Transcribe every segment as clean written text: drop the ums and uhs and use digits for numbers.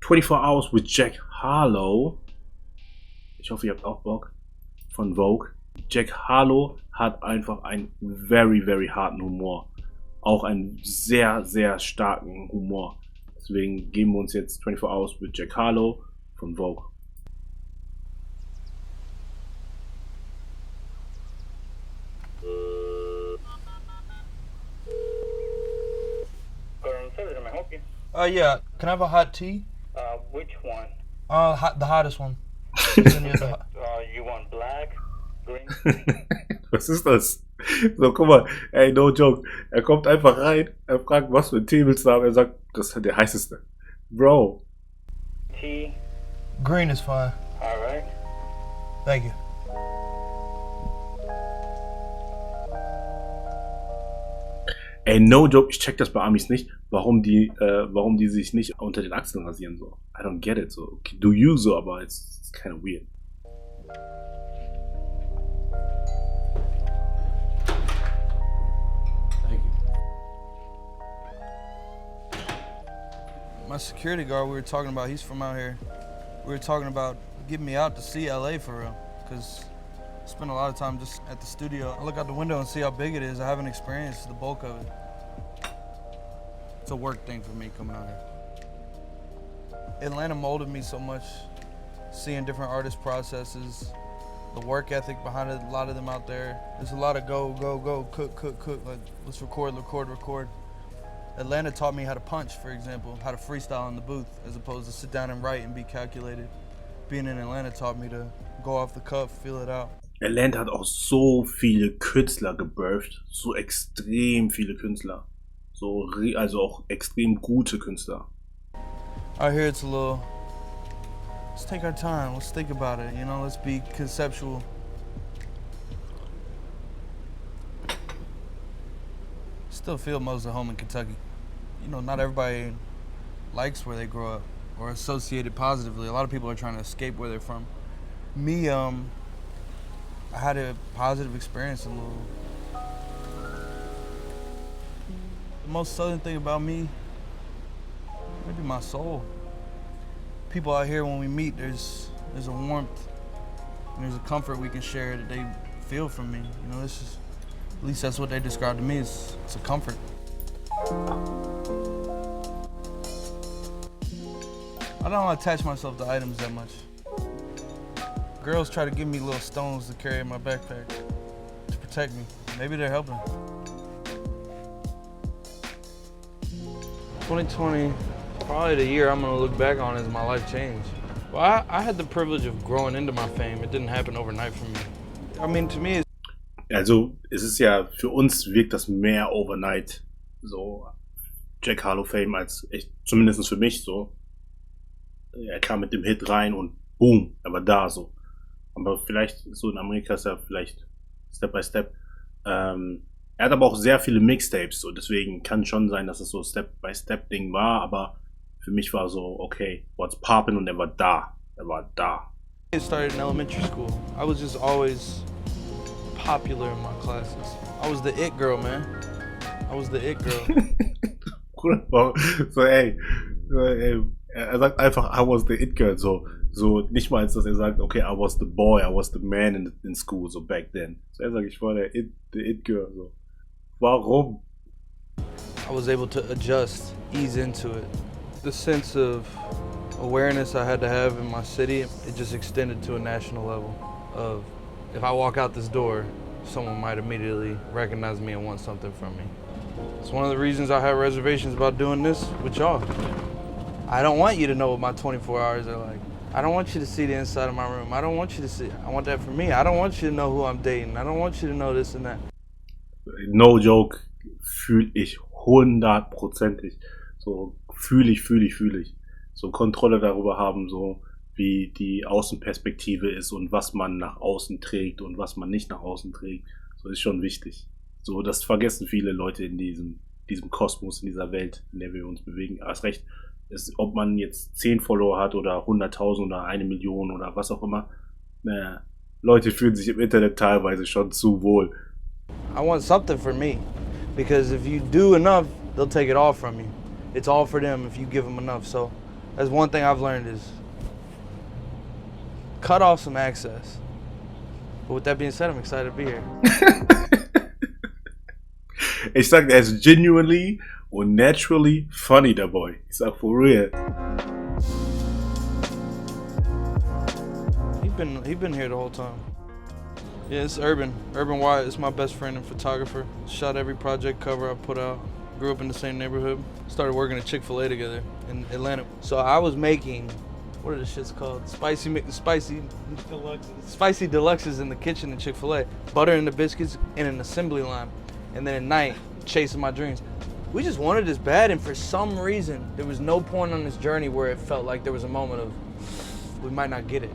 24 Hours with Jack Harlow. Ich hoffe, ihr habt auch Bock. Von Vogue. Jack Harlow hat einfach einen very, very harten Humor. Auch einen sehr, sehr starken Humor. Deswegen geben wir uns jetzt 24 Hours with Jack Harlow von Vogue. Yeah. Can I have a hot tea? Which one? The hottest one. You want black, green? Was ist das? So, guck mal, ey, no joke. Er kommt einfach rein, er fragt, was für ein Tee willst du haben? Er sagt, das ist der heißeste. Bro. Tea. Green is fine. All right. Thank you. Ey, no joke, ich check das bei Amis nicht, warum die sich nicht unter den Achseln rasieren, so. I don't get it, so. Okay, do you so, aber it's kind of weird. Thank you. My security guard we were talking about, he's from out here. We were talking about getting me out to see LA for real, because I spend a lot of time just at the studio. I look out the window and see how big it is. I haven't experienced the bulk of it. It's a work thing for me coming out here. Atlanta molded me so much, seeing different artist processes, the work ethic behind it, a lot of them out there. There's a lot of go, cook, like let's record. Atlanta taught me how to punch, for example, how to freestyle in the booth, as opposed to sit down and write and be calculated. Being in Atlanta taught me to go off the cuff, feel it out. Atlanta hat auch so viele Künstler gebirtht, so extrem viele Künstler. So, also auch extrem gute Künstler. Out here it's a little, let's take our time, let's think about it, you know, let's be conceptual. Still feel most at home in Kentucky. You know, not everybody likes where they grow up or associate it positively. A lot of people are trying to escape where they're from. Me, I had a positive experience in Louisville. The most southern thing about me, maybe my soul. People out here, when we meet, there's a warmth, and there's a comfort we can share that they feel from me. You know, this is, at least that's what they describe to me. It's a comfort. I don't attach myself to items that much. Girls try to give me little stones to carry in my backpack to protect me. Maybe they're helping. 2020, probably the year I'm gonna look back on as my life changed. Well, I had the privilege of growing into my fame. It didn't happen overnight for me. I mean, to me, Also, es ist ja, für uns wirkt das mehr overnight, so Jack Harlow Fame, als echt, zumindest für mich so. Er kam mit dem Hit rein und boom, er war da so. Aber vielleicht so in Amerika ist er vielleicht Step by Step. Er hat aber auch sehr viele Mixtapes, so deswegen kann schon sein, dass es so Step by Step Ding war, aber für mich war so, okay, what's poppin' und er war da. Er war da. I started in elementary school. I was just always popular in my classes. I was the it girl, man. I was the it girl. So, ey, er sagt einfach, I was the it girl, so nicht mal, dass er sagt, okay, I was the boy, I was the man in school, so back then. So er sagt, ich war the it girl, so. Warum? I was able to adjust, ease into it. The sense of awareness I had to have in my city, it just extended to a national level of, if I walk out this door, someone might immediately recognize me and want something from me. It's one of the reasons I have reservations about doing this with y'all. I don't want you to know what my 24 hours are like. I don't want you to see the inside of my room. I don't want you to see, I want that for me. I don't want you to know who I'm dating. I don't want you to know this and that. No joke, fühle ich 100%. So fühle ich. So Kontrolle darüber haben, so wie die Außenperspektive ist und was man nach außen trägt und was man nicht nach außen trägt. So ist schon wichtig. So, das vergessen viele Leute in diesem Kosmos, in dieser Welt, in der wir uns bewegen. Erst recht, ob man jetzt 10 Follower hat oder 100.000 oder 1 Million oder was auch immer. Leute fühlen sich im Internet teilweise schon zu wohl. I want something for me, because if you do enough, they'll take it all from you. It's all for them if you give them enough. So That's one thing I've learned is cut off some access. But with that being said, I'm excited to be here. Ich sag, er ist genuinely und naturally funny, der Boy. Ich sag, for real. He been here the whole time. Yeah, it's Urban. Urban Wyatt is my best friend and photographer. Shot every project cover I put out. Grew up in the same neighborhood. Started working at Chick-fil-A together in Atlanta. So I was making, what are the shits called? Spicy deluxes in the kitchen in Chick-fil-A. Butter in the biscuits in an assembly line. And then at night, chasing my dreams. We just wanted this bad, and for some reason, there was no point on this journey where it felt like there was a moment of, we might not get it.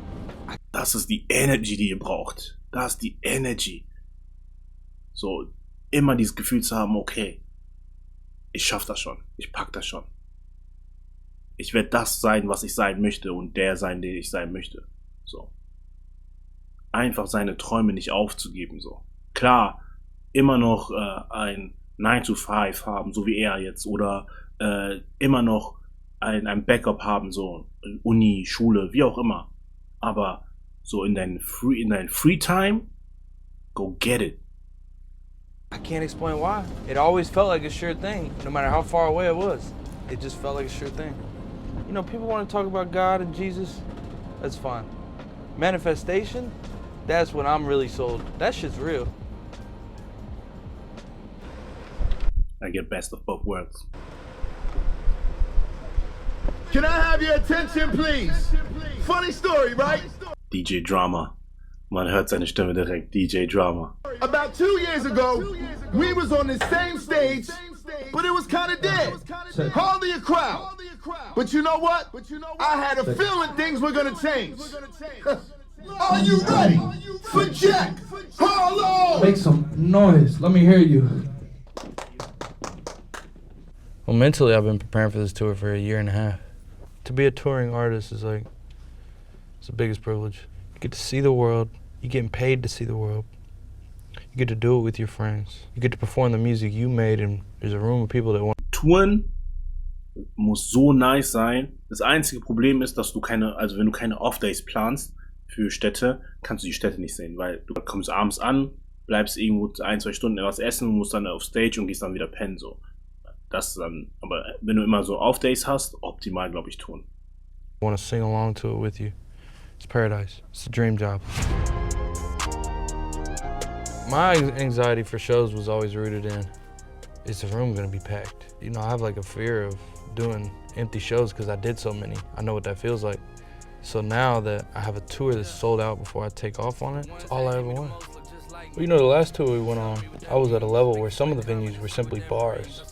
Das ist die Energy, die ihr braucht. Das ist die Energy. So, immer dieses Gefühl zu haben, okay, ich schaff das schon, ich pack das schon. Ich werde das sein, was ich sein möchte und der sein, den ich sein möchte. So. Einfach seine Träume nicht aufzugeben, so. Klar, immer noch ein 9 to 5 haben, so wie er jetzt, oder immer noch ein Backup haben, so Uni, Schule, wie auch immer. Aber so in dein Free Time, go get it. I can't explain why. It always felt like a sure thing, no matter how far away it was. It just felt like a sure thing. You know, people want to talk about God and Jesus. That's fine. Manifestation, that's when I'm really sold. That shit's real. I get best of both worlds. Can I have your attention, please? Funny story, right? DJ Drama. Man hört seine Stimme direkt. DJ Drama. About 2 years ago, we was on the same stage, but it was kind of dead. Hardly a crowd. But you know what? I had a feeling things were gonna change. Are you ready for Jack Harlow? Make some noise. Let me hear you. Well, mentally, I've been preparing for this tour for a year and a half. To be a touring artist is like, it's the biggest privilege. You get to see the world. You're getting paid to see the world. You get to do it with your friends. You get to perform the music you made, and there's a room of people that want. Touren muss so nice sein. Das einzige Problem ist, dass wenn du keine Off-Days planst für Städte, kannst du die Städte nicht sehen, weil du kommst abends an, bleibst irgendwo 1-2 Stunden etwas essen, musst dann auf Stage und gehst dann wieder pennen, so. Das dann, aber wenn du immer so Off-Days hast, optimal, glaube ich, tun. I want to sing along to it with you. It's paradise. It's a dream job. My anxiety for shows was always rooted in, is the room gonna be packed? You know, I have like a fear of doing empty shows because I did so many. I know what that feels like. So now that I have a tour that's sold out before I take off on it, it's all I ever wanted. Well, you know, the last tour we went on, I was at a level where some of the venues were simply bars.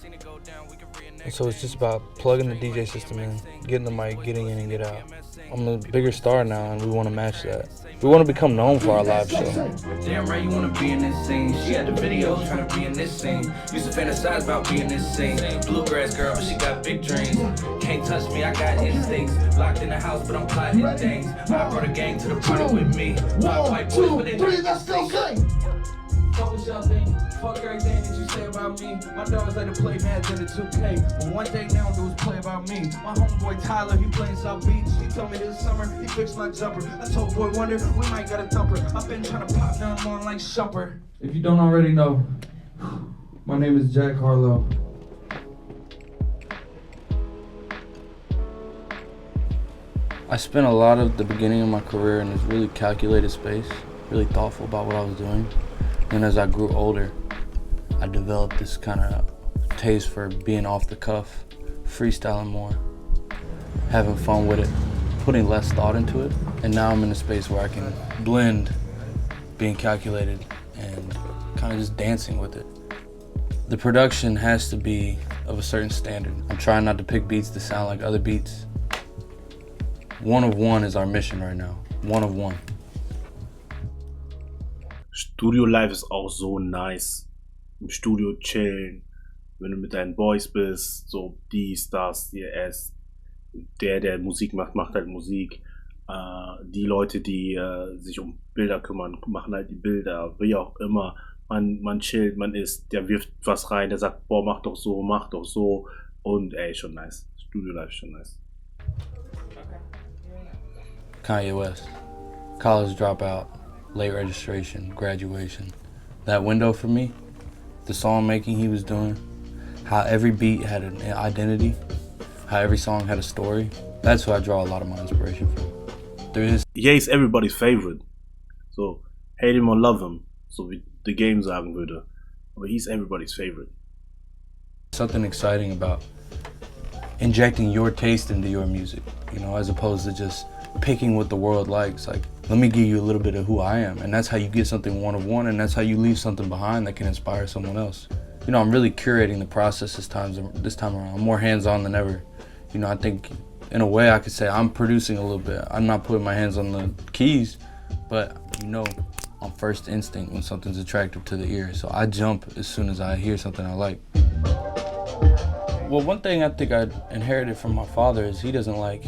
And so it's just about plugging the DJ system in, getting the mic, getting in and get out. I'm a bigger star now, and we want to match that. We want to become known for our live show. Damn right, you want to be in this scene. She had the videos trying to be in this scene. Used to fantasize about being this scene. Bluegrass girl, but she got big dreams. Can't touch me, I got instincts. Locked in the house, but I'm plotting things. I brought a gang to the party with me. Black white boys, but they don't just sing. Fuck what y'all think. Fuck everything that you say about me. My dogs like to play Madden in the 2K. But one thing they don't do is play about me. My homeboy Tyler, he playing South Beach. He told me this summer he fixed my jumper. I told Boy Wonder we might got a thumper. I've been trying to pop down on like Shumper. If you don't already know, my name is Jack Harlow. I spent a lot of the beginning of my career in this really calculated space, really thoughtful about what I was doing. And as I grew older, I developed this kind of taste for being off the cuff, freestyling more, having fun with it, putting less thought into it. And now I'm in a space where I can blend being calculated and kind of just dancing with it. The production has to be of a certain standard. I'm trying not to pick beats that sound like other beats. One of one is our mission right now. One of one. Studio Live ist auch so nice. Im Studio chillen, wenn du mit deinen Boys bist, so dies, das, der Musik macht, macht halt Musik. Die Leute, die sich um Bilder kümmern, machen halt die Bilder, wie auch immer. Man chillt, man isst, der wirft was rein, der sagt, boah, mach doch so. Und ey, schon nice. Studio Live ist schon nice. Kanye West. College dropout, late registration, graduation. That window for me, the song making he was doing, how every beat had an identity, how every song had a story. That's who I draw a lot of my inspiration from. Through his Yeah, he's everybody's favorite. So, hate him or love him, so wie The Game sagen würde. Aber he's everybody's favorite. something exciting about injecting your taste into your music, you know, as opposed to just picking what the world likes. Like, let me give you a little bit of who I am, and that's how you get something one of one, and that's how you leave something behind that can inspire someone else. You know, I'm really curating the process this time around. I'm more hands-on than ever. You know, I think in a way I could say I'm producing a little bit. I'm not putting my hands on the keys, but you know, on first instinct when something's attractive to the ear. So I jump as soon as I hear something I like. Well, one thing I think I inherited from my father is he doesn't like.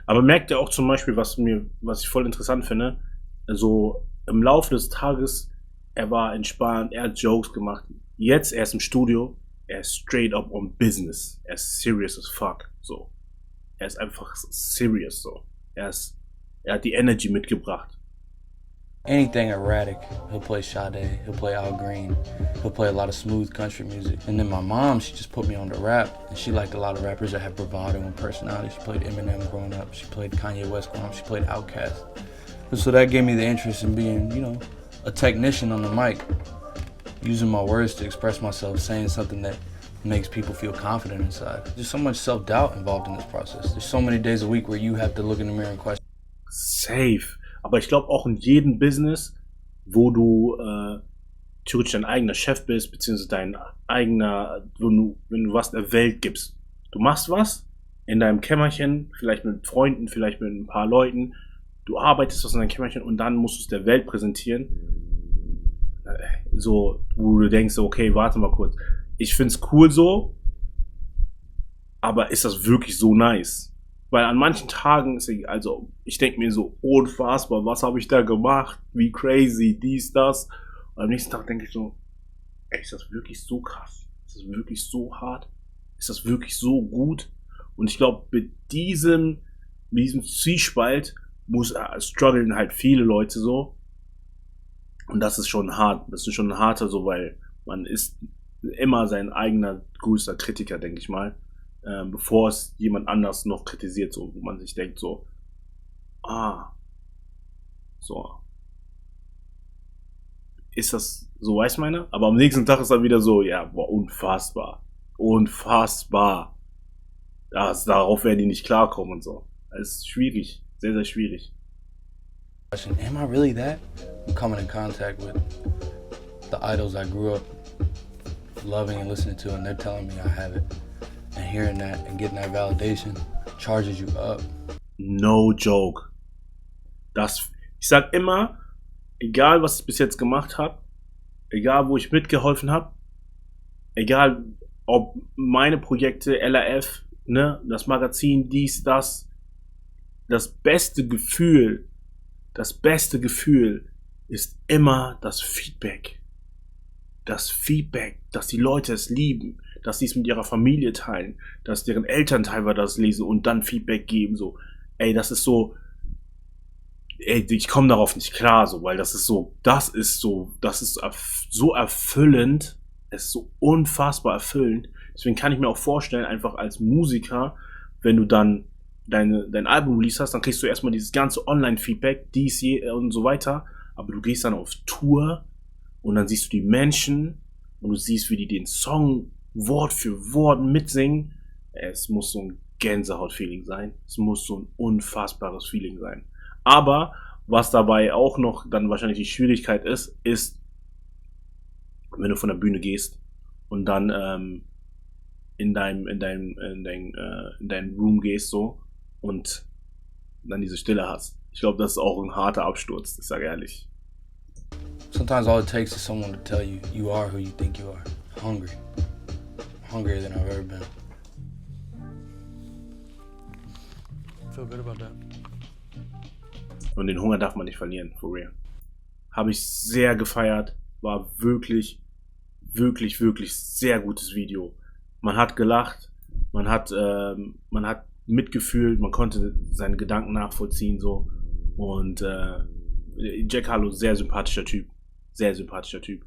Aber merkt ihr auch zum Beispiel, was ich voll interessant finde, so im Laufe des Tages, er war entspannt, er hat Jokes gemacht. Jetzt, er ist im Studio, er ist straight up on business. Er ist serious as fuck, so. Er ist einfach serious, so. Er hat die Energy mitgebracht. Anything erratic, he'll play Sade, he'll play Al Green, he'll play a lot of smooth country music. And then my mom, she just put me on to rap, and she liked a lot of rappers that have bravado and personality. She played Eminem growing up, she played Kanye West growing up, she played Outkast. And so that gave me the interest in being, you know, a technician on the mic, using my words to express myself, saying something that makes people feel confident inside. There's so much self-doubt involved in this process. There's so many days a week where you have to look in the mirror and question. Safe. Aber ich glaube auch in jedem Business, wo du theoretisch dein eigener Chef bist, beziehungsweise dein eigener, wenn du was der Welt gibst. Du machst was in deinem Kämmerchen, vielleicht mit Freunden, vielleicht mit ein paar Leuten. Du arbeitest was in deinem Kämmerchen und dann musst du es der Welt präsentieren. So, wo du denkst, okay, warte mal kurz. Ich find's cool so, aber ist das wirklich so nice? Weil an manchen Tagen, also ich denke mir so, unfassbar, was habe ich da gemacht? Wie crazy, dies, das. Und am nächsten Tag denke ich so, ey, ist das wirklich so krass? Ist das wirklich so hart? Ist das wirklich so gut? Und ich glaube, mit diesem Zwiespalt strugglen halt viele Leute so. Und das ist schon hart. Das ist schon ein harter so, weil man ist immer sein eigener größter Kritiker, denke ich mal. Bevor es jemand anders noch kritisiert, so, wo man sich denkt so, so. Ist das so, weiß meiner? Aber am nächsten Tag ist dann wieder so, ja, boah, unfassbar. Unfassbar. Darauf werden die nicht klarkommen und so. Es ist schwierig. Sehr, sehr schwierig. Am I really that? I'm coming in contact with the idols I grew up loving and listening to, and they're telling me I have it. And hearing that and getting that validation charges you up. No joke. Ich sag immer, egal was ich bis jetzt gemacht habe, egal wo ich mitgeholfen habe, egal ob meine Projekte, LRF, ne, das Magazin, dies, das beste Gefühl ist immer das Feedback. Das Feedback, dass die Leute es lieben, dass sie es mit ihrer Familie teilen, dass deren Eltern teilweise das lesen und dann Feedback geben, so, ey, das ist so, ey, ich komme darauf nicht klar, so, weil das ist so erfüllend, es ist so unfassbar erfüllend, deswegen kann ich mir auch vorstellen, einfach als Musiker, wenn du dann dein Album release hast, dann kriegst du erstmal dieses ganze Online-Feedback, dies, und so weiter, aber du gehst dann auf Tour und dann siehst du die Menschen und du siehst, wie die den Song Wort für Wort mitsingen. Es muss so ein Gänsehaut-Feeling sein. Es muss so ein unfassbares Feeling sein. Aber was dabei auch noch dann wahrscheinlich die Schwierigkeit ist, wenn du von der Bühne gehst und dann in dein Room gehst so und dann diese Stille hast. Ich glaube, das ist auch ein harter Absturz, ich sage ehrlich. Sometimes all it takes is someone to tell you you are who you think you are. Hungry. Hungrier than I've ever been. I feel good about that. Und den Hunger darf man nicht verlieren, for real. Habe ich sehr gefeiert. War wirklich, wirklich, wirklich sehr gutes Video. Man hat gelacht, man hat mitgefühlt, man konnte seine Gedanken nachvollziehen so. Und Jack Harlow, sehr sympathischer Typ. Sehr sympathischer Typ.